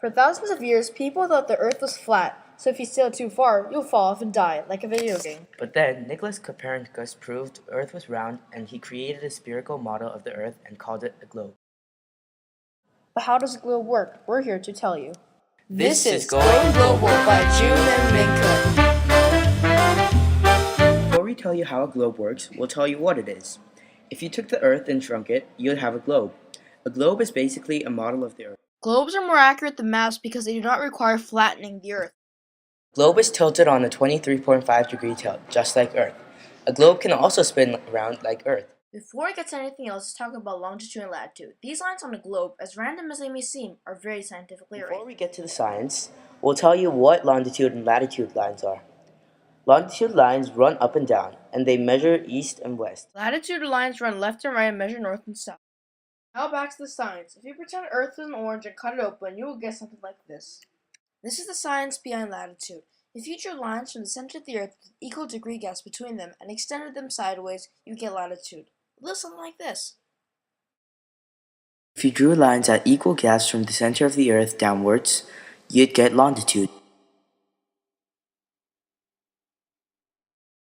For thousands of years, people thought the Earth was flat, so if you sail too far, you'll fall off and die, like a video game. But then Nicholas Copernicus proved Earth was round, and he created a spherical model of the Earth and called it a globe. But how does a globe work? We're here to tell you. This is Going Global by Joon and Minka. Before we tell you how a globe works, we'll tell you what it is. If you took the Earth and shrunk it, you'd have a globe. A globe is basically a model of the Earth. Globes are more accurate than maps because they do not require flattening the Earth. Globe is tilted on a 23.5-degree tilt, just like Earth. A globe can also spin around like Earth. Before we get to anything else, let's talk about longitude and latitude. These lines on a globe, as random as they may seem, are very scientifically right. Before we get to the science, we'll tell you what longitude and latitude lines are. Longitude lines run up and down, and they measure east and west. Latitude lines run left and right and measure north and south. Now back to the science. If you pretend Earth is an orange and cut it open, you will get something like this. This is the science behind latitude. If you drew lines from the center of the Earth with equal degree gaps between them and extended them sideways, you get latitude. It looks something like this. If you drew lines at equal gaps from the center of the Earth downwards, you'd get longitude.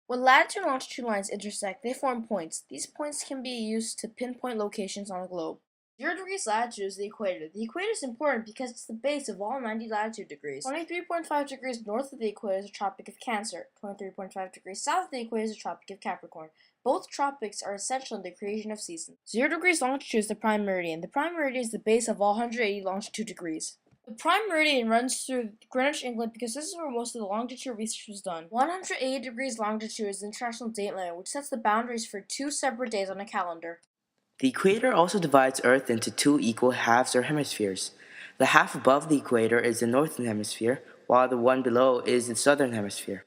When latitude and longitude lines intersect, they form points. These points can be used to pinpoint locations on a globe. 0 degrees latitude is the equator. The equator is important because it's the base of all 90 latitude degrees. 23.5 degrees north of the equator is the Tropic of Cancer. 23.5 degrees south of the equator is the Tropic of Capricorn. Both tropics are essential in the creation of seasons. 0 degrees longitude is the prime meridian. The prime meridian is the base of all 180 longitude degrees. The prime meridian runs through Greenwich, England because this is where most of the longitude research was done. 180 degrees longitude is the international date line, which sets the boundaries for 2 separate days on a calendar. The equator also divides Earth into 2 equal halves or hemispheres. The half above the equator is the northern hemisphere, while the one below is the southern hemisphere.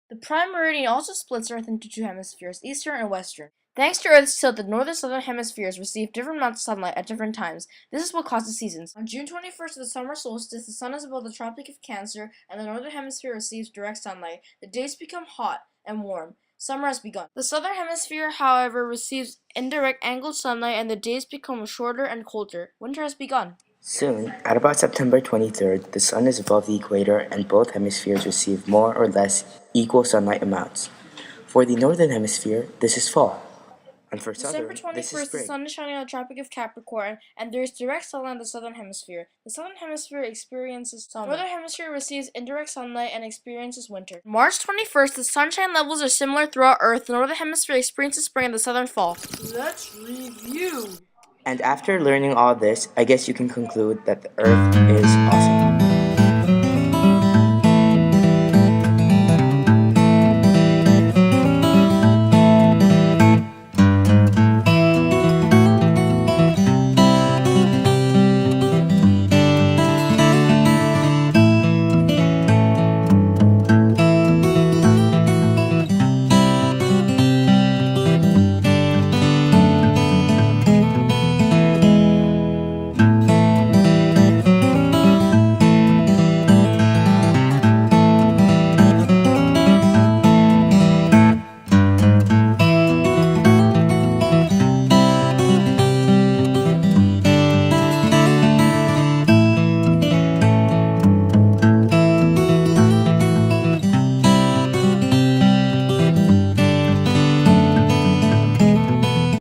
The prime meridian also splits Earth into 2 hemispheres, eastern and western. Thanks to Earth's tilt, the northern and southern hemispheres receive different amounts of sunlight at different times. This is what causes seasons. On June 21st of the summer solstice, the sun is above the Tropic of Cancer, and the northern hemisphere receives direct sunlight. The days become hot and warm. Summer has begun. The southern hemisphere, however, receives indirect angled sunlight, and the days become shorter and colder. Winter has begun. Soon, at about September 23rd, the sun is above the equator and both hemispheres receive more or less equal sunlight amounts. For the northern hemisphere, this is fall. And for December southern, this is 21st, the spring. sun is shining on the Tropic of Capricorn, and there is direct sunlight in the southern hemisphere. The southern hemisphere experiences summer. The northern hemisphere receives indirect sunlight and experiences winter. March 21st, the sunshine levels are similar throughout Earth. The northern hemisphere experiences spring and the southern fall. Let's review. And after learning all this, I guess you can conclude that the Earth is awesome.